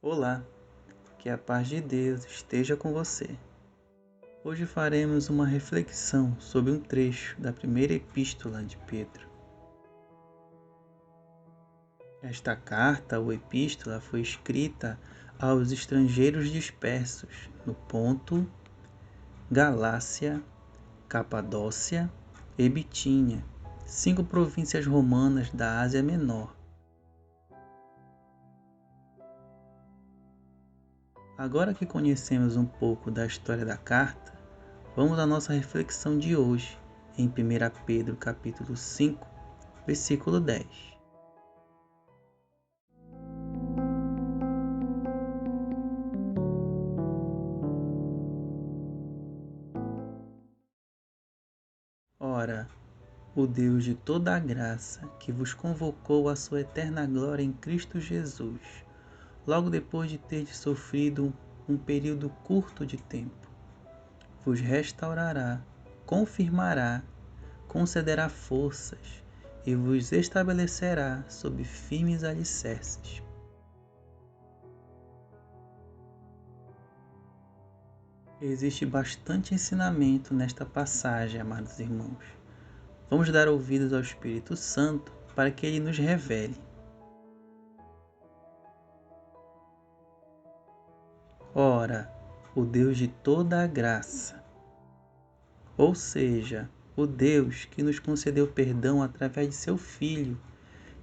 Olá, que a paz de Deus esteja com você. Hoje faremos uma reflexão sobre um trecho da primeira epístola de Pedro. Esta carta ou epístola foi escrita aos estrangeiros dispersos no Ponto, Galácia, Capadócia e Bitínia, 5 províncias romanas da Ásia Menor. Agora que conhecemos um pouco da história da carta, vamos à nossa reflexão de hoje, em 1 Pedro capítulo 5, versículo 10. Ora, o Deus de toda a graça, que vos convocou à sua eterna glória em Cristo Jesus, logo depois de terdes sofrido um período curto de tempo, vos restaurará, confirmará, concederá forças e vos estabelecerá sob firmes alicerces. Existe bastante ensinamento nesta passagem, amados irmãos. Vamos dar ouvidos ao Espírito Santo para que ele nos revele. Ora, o Deus de toda a graça, ou seja, o Deus que nos concedeu perdão através de seu Filho,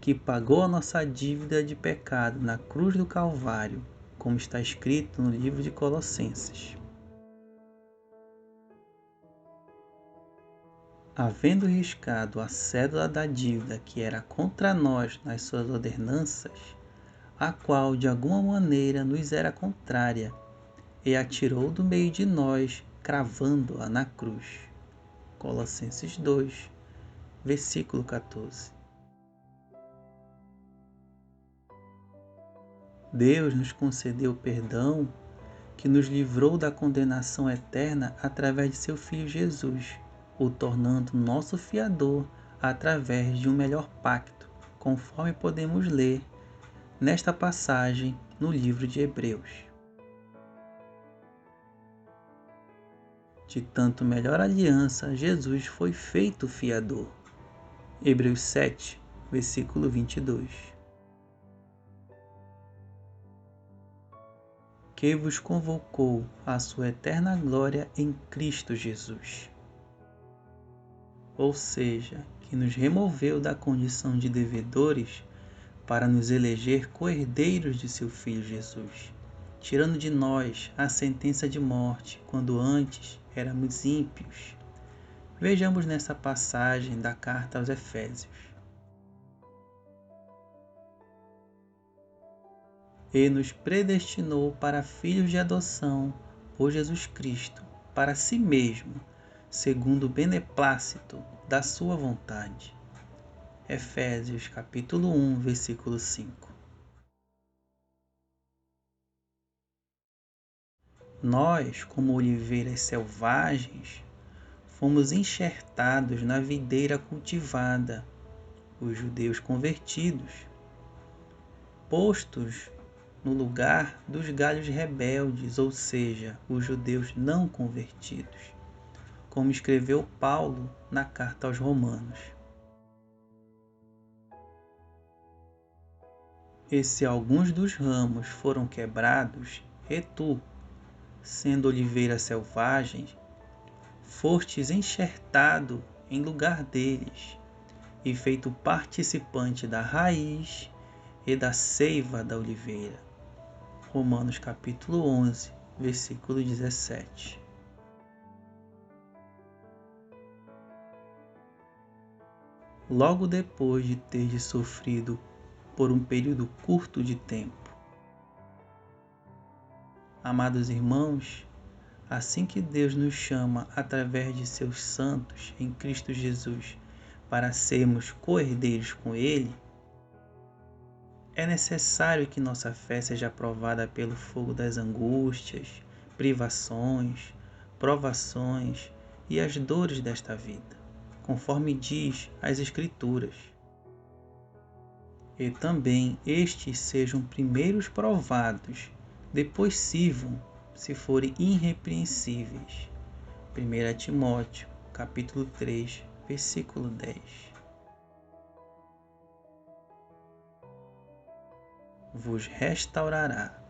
que pagou a nossa dívida de pecado na cruz do Calvário, como está escrito no livro de Colossenses. Havendo riscado a cédula da dívida que era contra nós nas suas ordenanças, a qual de alguma maneira nos era contrária, e a tirou do meio de nós, cravando-a na cruz. Colossenses 2, versículo 14. Deus nos concedeu perdão que nos livrou da condenação eterna através de seu Filho Jesus, o tornando nosso fiador através de um melhor pacto, conforme podemos ler nesta passagem no livro de Hebreus. De tanto melhor aliança, Jesus foi feito fiador. Hebreus 7, versículo 22. Que vos convocou à sua eterna glória em Cristo Jesus. Ou seja, que nos removeu da condição de devedores para nos eleger co-herdeiros de seu Filho Jesus, tirando de nós a sentença de morte, quando antes éramos ímpios. Vejamos nessa passagem da carta aos Efésios. E nos predestinou para filhos de adoção por Jesus Cristo, para si mesmo, segundo o beneplácito da sua vontade. Efésios capítulo 1, versículo 5. Nós, como oliveiras selvagens, fomos enxertados na videira cultivada, os judeus convertidos, postos no lugar dos galhos rebeldes, ou seja, os judeus não convertidos, como escreveu Paulo na carta aos Romanos. E se alguns dos ramos foram quebrados, e tu, sendo oliveira selvagem, fostes enxertado em lugar deles, e feito participante da raiz e da seiva da oliveira. Romanos capítulo 11, versículo 17. Logo depois de teres sofrido por um período curto de tempo. Amados irmãos, assim que Deus nos chama através de seus santos em Cristo Jesus para sermos co-herdeiros com Ele, é necessário que nossa fé seja provada pelo fogo das angústias, privações, provações e as dores desta vida, conforme diz as Escrituras. e também estes sejam primeiros provados, depois sirvam, se forem irrepreensíveis. 1 Timóteo, capítulo 3, versículo 10. Vos restaurará,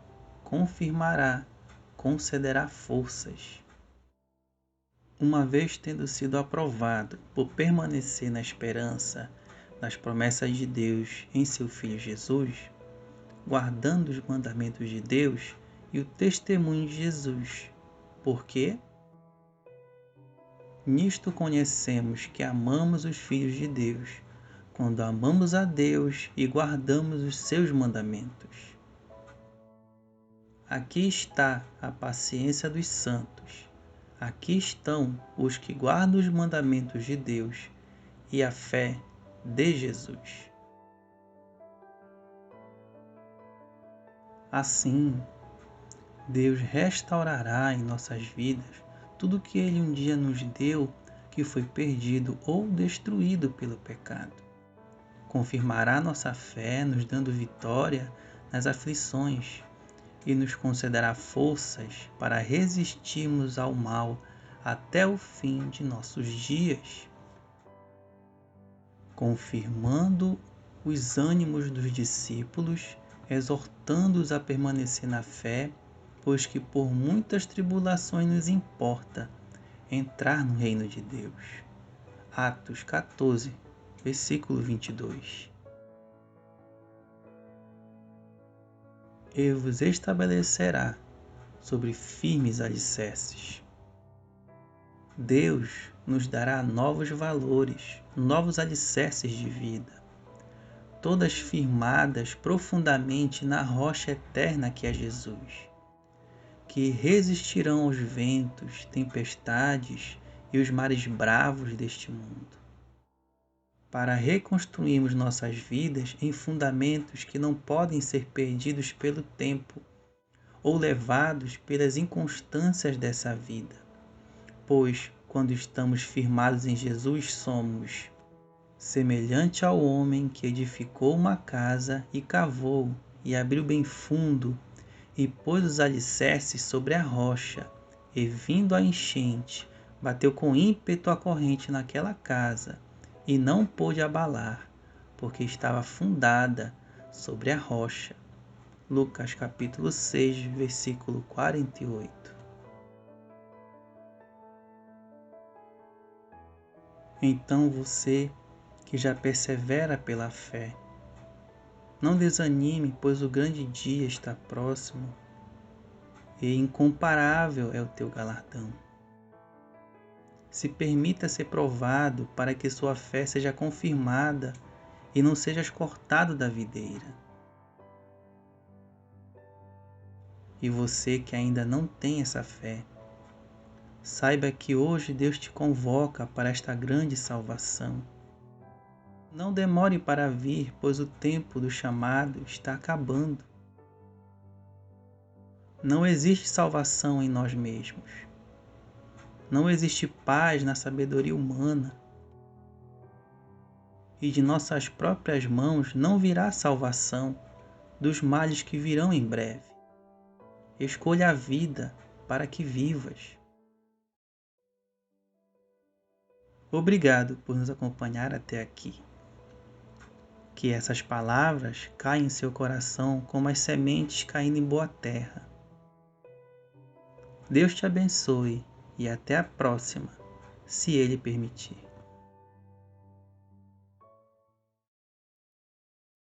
confirmará, concederá forças. Uma vez tendo sido aprovado por permanecer na esperança das promessas de Deus em seu Filho Jesus, guardando os mandamentos de Deus e o testemunho de Jesus. Por quê? Nisto conhecemos que amamos os filhos de Deus, quando amamos a Deus e guardamos os seus mandamentos. Aqui está a paciência dos santos. Aqui estão os que guardam os mandamentos de Deus e a fé de Jesus. Assim, Deus restaurará em nossas vidas tudo que Ele um dia nos deu que foi perdido ou destruído pelo pecado. Confirmará nossa fé, nos dando vitória nas aflições e nos concederá forças para resistirmos ao mal até o fim de nossos dias. Confirmando os ânimos dos discípulos, exortando-os a permanecer na fé, pois que por muitas tribulações nos importa entrar no reino de Deus. Atos 14, versículo 22. Ele vos estabelecerá sobre firmes alicerces. Deus nos dará novos valores, novos alicerces de vida, todas firmadas profundamente na rocha eterna que é Jesus, que resistirão aos ventos, tempestades e os mares bravos deste mundo, para reconstruirmos nossas vidas em fundamentos que não podem ser perdidos pelo tempo ou levados pelas inconstâncias dessa vida, pois quando estamos firmados em Jesus somos semelhante ao homem que edificou uma casa e cavou e abriu bem fundo e pôs os alicerces sobre a rocha, e vindo a enchente, bateu com ímpeto a corrente naquela casa, e não pôde abalar, porque estava fundada sobre a rocha. Lucas capítulo 6, versículo 48. Então você, que já persevera pela fé, não desanime, pois o grande dia está próximo e incomparável é o teu galardão. Se permita ser provado para que sua fé seja confirmada e não sejas cortado da videira. E você que ainda não tem essa fé, saiba que hoje Deus te convoca para esta grande salvação. Não demore para vir, pois o tempo do chamado está acabando. Não existe salvação em nós mesmos. Não existe paz na sabedoria humana. E de nossas próprias mãos não virá salvação dos males que virão em breve. Escolha a vida para que vivas. Obrigado por nos acompanhar até aqui. Que essas palavras caem em seu coração como as sementes caindo em boa terra. Deus te abençoe e até a próxima, se Ele permitir.